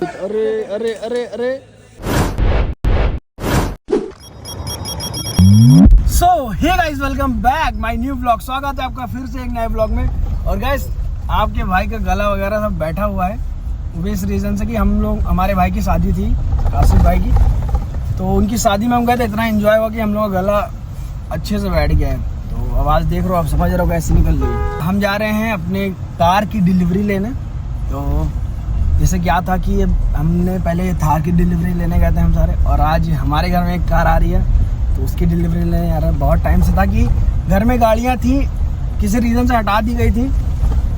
अरे अरे अरे अरे so hey guys, welcome back my new vlog. स्वागत है आपका फिर से एक नए व्लॉग में। और गाइस, आपके भाई का गला वगैरह सब बैठा हुआ है वो इस रीज़न से कि हमारे भाई की शादी थी, कासिफ भाई की। तो उनकी शादी में हम गए थे, इतना एंजॉय हुआ कि हम लोग का गला अच्छे से बैठ गया है। तो आवाज़ देख रहे हो, आप समझ रहे हो कैसे निकल रही है। हम जा रहे हैं अपने कार की डिलीवरी लेने। तो जैसे क्या था कि हमने पहले थार की डिलीवरी लेने गए थे हम सारे, और आज हमारे घर में एक कार आ रही है तो उसकी डिलीवरी लेने आ रहा है। बहुत टाइम से था कि घर में गाड़ियाँ थी, किसी रीज़न से हटा दी गई थी,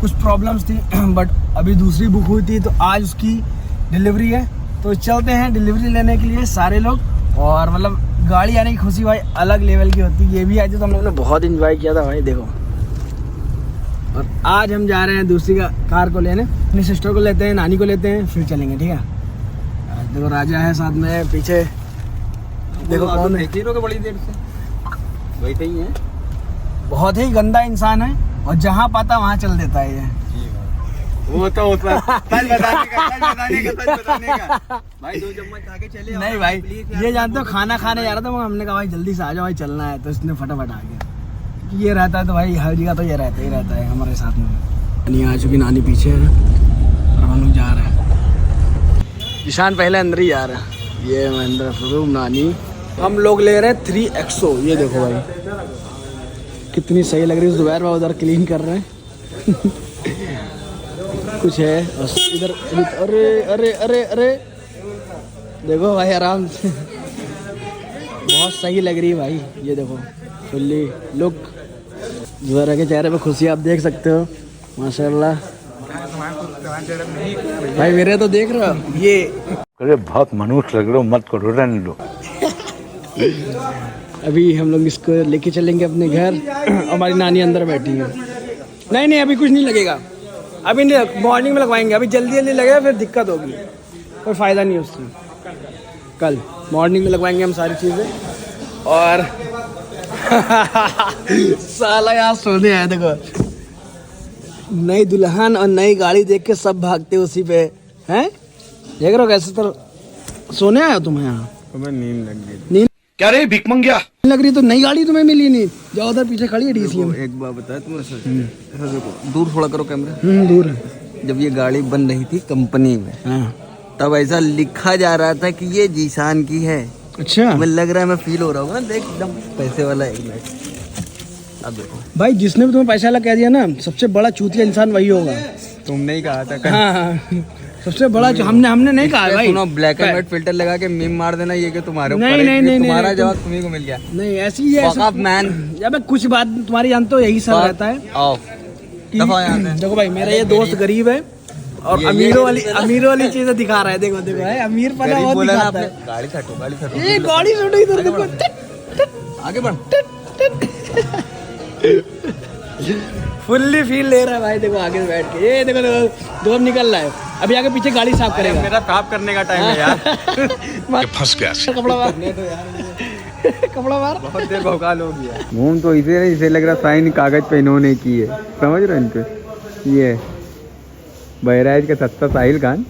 कुछ प्रॉब्लम्स थी, बट अभी दूसरी बुक हुई थी तो आज उसकी डिलीवरी है। तो चलते हैं डिलीवरी लेने के लिए सारे लोग। और मतलब गाड़ी आने की खुशी भाई अलग लेवल की होती है। ये भी आई थी तो हम लोगों ने बहुत इंजॉय किया था भाई, देखो। और आज हम जा रहे हैं दूसरी कार को लेने, अपनी सिस्टर को लेते हैं, नानी को लेते हैं, फिर चलेंगे, ठीक है। देखो राजा है साथ में, पीछे देखो कौन है, बड़ी देर से वही ही है। बहुत ही गंदा इंसान है और जहाँ पाता वहाँ चल देता है ये। वो तो सच बताने का भाई 2 चम्मच खा के चले। नहीं भाई, ये जानते हो खाना खाने जा रहा था, हमने कहा भाई जल्दी से आ जाओ भाई, चलना है। तो इसने फटाफट आ गया। ये रहता है तो भाई हर जगह तो ये रहता ही रहता है हमारे साथ में। नानी आ चुकी, नानी पीछे है और हम लोग जा रहे हैं। ईशान पहले अंदर ही जा रहा है। ये महेंद्र स्वरूप, नानी। हम लोग ले रहे हैं 3XO। ये देखो भाई कितनी सही लग रही है। जुबैर भाई उधर क्लीन कर रहे हैं कुछ है इधर। अरे अरे अरे अरे देखो भाई आराम से बहुत सही लग रही है भाई। ये देखो फुल्ली लुक, जुबैर के चेहरे पे खुशी आप देख सकते हो, माशाल्लाह। भाई मेरे तो देख रहे हो ये। अरे बहुत मनुष्य लग रहे हो, मत करो, रहने दो। अभी हम लोग इसको लेके चलेंगे अपने घर। हमारी नानी अंदर बैठी है। नहीं अभी कुछ नहीं लगेगा, अभी नहीं, मॉर्निंग में लगवाएंगे। अभी जल्दी लगेगा फिर दिक्कत होगी, कोई फ़ायदा नहीं उससे। कल मॉर्निंग में लगवाएंगे हम सारी चीज़ें। और साला यहाँ सोने आया, देखो नई दुल्हन और नई गाड़ी देख के सब भागते उसी पे हैं। देख रहे हो कैसे, तो सोने आया तुम यहाँ? तुम्हें नींद लग गई? नींद क्या रे भिख मंगिया लग रही तो नई गाड़ी तुम्हें मिली नहीं? जाओ उधर पीछे खड़ी है DCM। एक बात बताया तुम्हें ऐसा देखो, दूर थोड़ा करो कैमरा। दूर है। जब ये गाड़ी बन रही थी कंपनी में, हाँ तब ऐसा लिखा जा रहा था कि ये जीशान की है। अच्छा मुझे लग रहा है, मैं फील हो रहा हूँ ना, देख एकदम पैसे वाला। एक मिनट, अब देखो भाई, जिसने भी तुम्हें पैसा वाला कह दिया ना, सबसे बड़ा चूतिया इंसान वही होगा। तुमने ही कहा था। हाँ सबसे बड़ा हमने नहीं कहा भाई। सुनो, ब्लैक एंड व्हाइट फिल्टर लगा के मीम मार देना ये कि तुम्हारे ऊपर नहीं, है, नहीं, तुम्हारा नहीं, जवाब तुम्ही को मिल गया। नहीं ऐसी है मैन। जब कुछ बात तुम्हारी जानते हो, यही सब रहता है। आओ कि- दफा यहाँ से। देखो भाई, मेरा ये दोस्त गरीब है और अमीरों वाली चीजें दिखा रहा है। देखो देखो भाई, अमीर पना बहुत बोला ना दिखाता आपने, है। गाड़ी छटो, गाड़ी छटो। ये गाड़ी छोड़ो इधर, देखो आगे बढ़। फुल्ली फील ले रहा है भाई। देखो आगे बैठ के, ये देखो दो निकल रहा है। अभी आगे पीछे गाड़ी साफ करेगा। मेरा साफ करने का टाइम है यार। फंस गया। कपड़ा मार कपड़ा मार। बहुत देर भौकाल हो गया। घूम तो इसे लग रहा साइन कागज पे इन्होंने की है, समझ रहे हो इनके। ये बहराइच का सस्ता साहिल खान।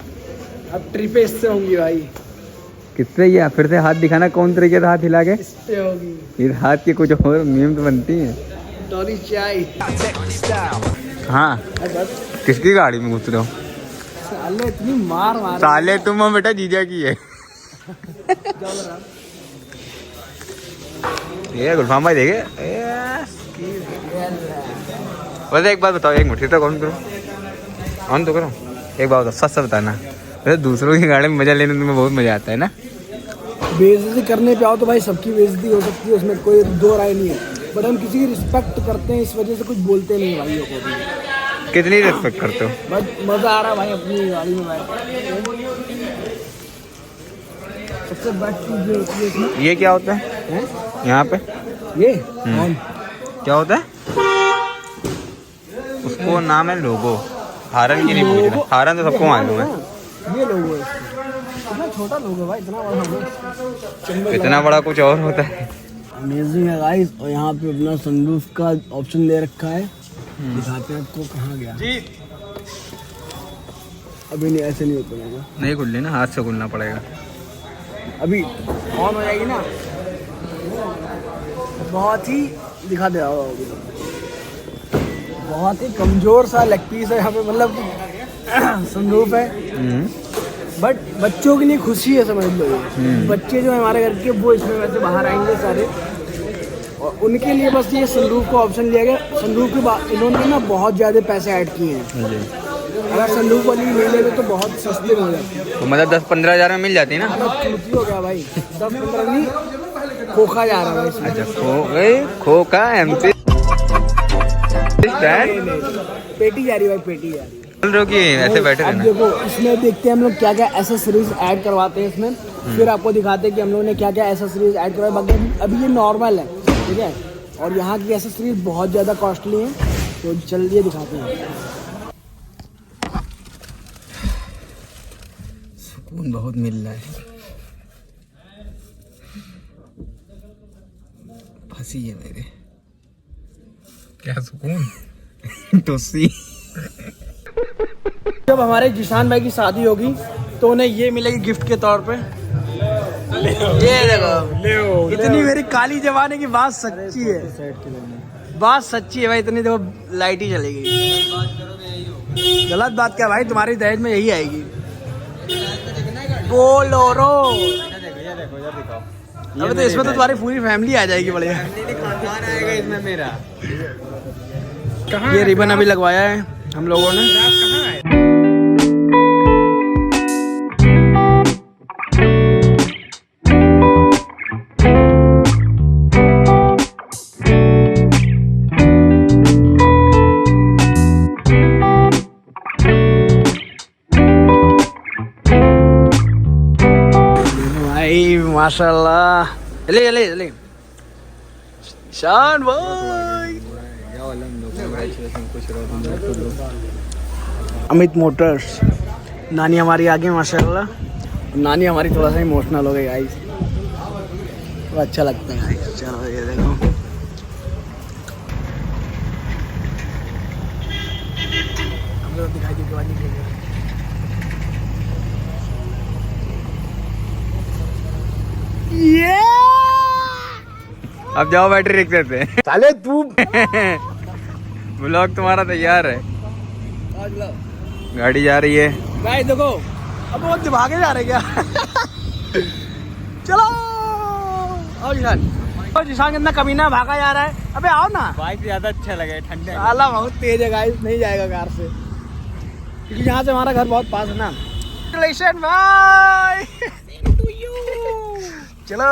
अब ट्रिपें इससे होंगी भाई। किससे? ये फिर से हाथ दिखाना, कौन तरीके से हाथ हिला के। इससे होगी। इस हाथ की कुछ और मीम तो बनती है। डॉली चाय। हाँ, किसकी गाड़ी में घुस रहे हो? साले इतनी मार साले तुम हो बेटा, जीजा की है। ये गुलफाम भाई देखे। वैसे एक बात बताओ, एक मिनट तो ऑन करो, ऑन तो करो। एक बात बताओ, सच बताना, वैसे दूसरों की गाड़ी में मजा लेने में बहुत मजा आता है ना? बेइज्जती करने पे आओ तो भाई सबकी बेइज्जती हो सकती है, उसमें कोई दो राय नहीं है। बट हम किसी की रिस्पेक्ट करते हैं, इस वजह से कुछ बोलते नहीं भाइयों को भी। कितनी रिस्पेक्ट करते हो? बट मजा आ रहा है भाई अपनी गाड़ी में बैठ के। सबसे बेस्ट चीज जो होती है इसमें, ये क्या होता है यहाँ पे? ये क्या होता है? उसको नाम है लोगो। हारन की नहीं पूछना, हारन तो सबको मालूम है। ये लोगो है, इतना छोटा लोगो है भाई, इतना बड़ा लोगो। इतना बड़ा कुछ और होता है। अमेजिंग है गाइस। और यहाँ पे अपना सनरूफ का ऑप्शन दे रखा है। दिखाते हैं आपको कहाँ गया। अभी नहीं, ऐसे नहीं खुलेगा, नहीं खुल ना, हाथ से खुलना पड़ेगा। अभी ऑन हो जाएगी ना, बहुत ही दिखा दे रहा होगा अभी तो। बहुत ही कमज़ोर सा लेग पीस है यहाँ पे, मतलब सनरूफ है, बट बच्चों के लिए खुशी है, समझ लो ये। बच्चे जो है हमारे घर के, वो इसमें वैसे बाहर आएंगे सारे, और उनके लिए बस ये सनरूफ का ऑप्शन लिया गया। सनरूफ के बाद इन्होंने ना बहुत ज़्यादा पैसे ऐड किए हैं। अगर सनरूफ वाली ले लेते तो बहुत सस्ते में हो जाते, तो मतलब 10-15 हज़ार में मिल जाती है ना। चूती हो गया भाई, 10-15 नहीं, खोखा जा रहा है इसमें। अच्छा, खोखा एमसी पेटी जा रही है भाई, पेटी जा रही है। बोल रहे हो कि ऐसे बैठे अब रहना। देखो इसमें देखते हैं हम लोग क्या क्या एसेसरीज ऐड करवाते हैं इसमें, फिर आपको दिखाते हैं कि हम लोगों ने क्या क्या एसेसरीज ऐड करवाए। बाकी अभी ये नॉर्मल है, ठीक है, और यहाँ की एसेसरीज बहुत ज़्यादा कॉस्टली हैं, तो चलिए दिखाते हैं। सुकून बहुत मिल रहा है, फंसी है मेरे। क्या सुकून टोसी। जब हमारे जिशान भाई की शादी होगी तो उन्हें ये मिलेगी गिफ्ट के तौर पे। ये देखो, इतनी मेरी काली जमाने की बात सच्ची है, बात सच्ची है भाई। इतनी देखो लाइट ही चलेगी, गलत बात क्या भाई, तुम्हारी दहेज में यही आएगी। बोलोरो, अबे तो इसमें तो तुम्हारी पूरी फैमिली आ जाएगी, बढ़िया खानदान आएगा इसमें मेरा। ये रिबन अभी लगवाया है हम लोगों ने। भाई माशाल्लाह, ले ले ले शान भाई। अमित मोटर्स, नानी हमारी आगे माशाल्लाह। नानी हमारी थोड़ा सा इमोशनल हो गई गाइस, तो अच्छा लगता है गाइस। चलो ये देखो, हम लोग दिखाई दी दिवाली के लिए। अब जाओ बैटरी रख देते हैं। साले तू ब्लॉग तुम्हारा तैयार है, गाड़ी जा रही है। गाइस देखो, अब वो भागे जा रहे क्या। चलो आओ जिशान, जिशान कितना कमीना भागा जा रहा है। अबे आओ ना, बाइक से ज्यादा अच्छा लगे, ठंडे। साला बहुत तेज है गाइस, नहीं जाएगा कार से, क्योंकि यहाँ से हमारा घर बहुत पास है ना। Congratulations भाई। चलो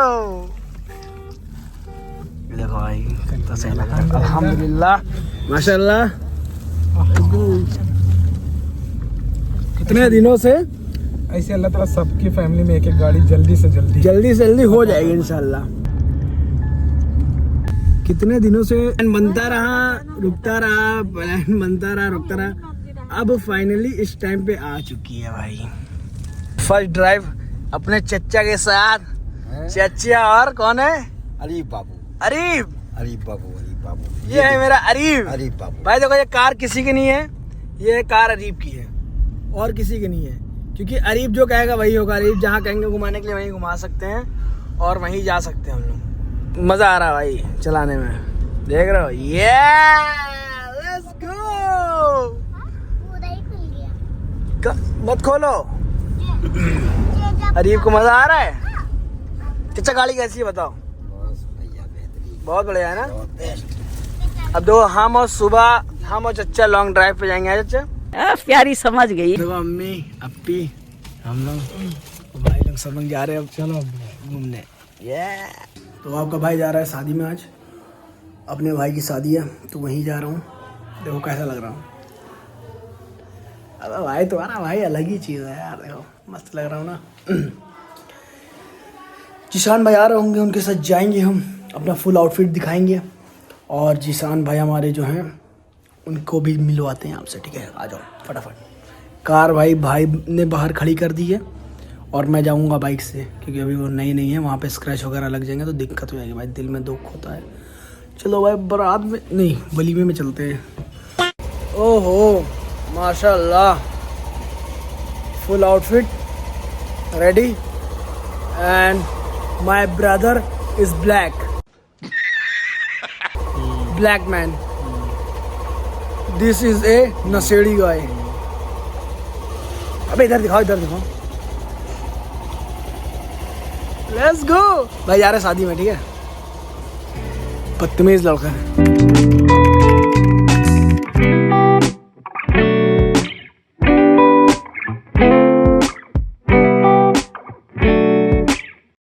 ये देखो भाई, कितना सही लग रहा है, अल्हम्दुलिल्लाह माशाल्लाह। कितने दिनों से ऐसे अल्लाह ताला सबकी फैमिली में एक एक गाड़ी जल्दी से जल्दी हो जाएगी इंशाल्लाह। कितने दिनों से बनता रहा, रुकता रहा, प्लान बनता रहा, रुकता रहा, अब फाइनली इस टाइम पे आ चुकी है भाई। फर्स्ट ड्राइव अपने चच्चा के साथ। चच्चा और कौन है? अरीब बाबू, अरीब, अरीब बाबू, अरीब बाबू। ये है मेरा अरीब। अरीब बाबू भाई देखो, ये कार किसी की नहीं है, ये कार अरीब की है और किसी की नहीं है, क्योंकि अरीब जो कहेगा वही होगा। अरीब जहाँ कहेंगे घुमाने के लिए वहीं घुमा सकते हैं और वहीं जा सकते हैं हम लोग। मजा आ रहा है भाई चलाने में, देख रहे हो। ये लेट्स गो। मत खोलो। अरीब को मजा आ रहा है। चचा गाड़ी कैसी है बताओ? बहुत बढ़िया है ना। अब दो हम और सुबह हम और चचा लॉन्ग ड्राइव पे जाएंगे। चचा प्यारी समझ गई। देखो अम्मी अप्पी हम लोग भाई लोग सब लोग जा रहे हैं अब, चलो घूमने। तो आपका भाई जा रहा है शादी में, आज अपने भाई की शादी है तो वहीं जा रहा हूँ। देखो कैसा लग रहा हूँ। अबे भाई तुम्हारा भाई अलग ही चीज़ है यार, देखो मस्त लग रहा हूँ ना। जिशान भाई आ रहे होंगे, उनके साथ जाएंगे हम, अपना फुल आउटफिट दिखाएंगे और जिशान भाई हमारे जो हैं उनको भी मिलवाते हैं आपसे। ठीक है, आ जाओ फटाफट। कार भाई ने बाहर खड़ी कर दी है और मैं जाऊंगा बाइक से, क्योंकि अभी वो नई है, वहाँ पे स्क्रैच वगैरह लग जाएंगे तो दिक्कत हो जाएगी भाई, दिल में दुख होता है। चलो भाई बारात में नहीं वलीमे में चलते हैं। ओहो माशाल्लाह, full outfit ready, and my brother is black man. This is a नशेड़ी guy. अबे इधर दिखाओ Let's go. भाई जा रहे शादी में, ठीक है? बदतमीज लड़का है।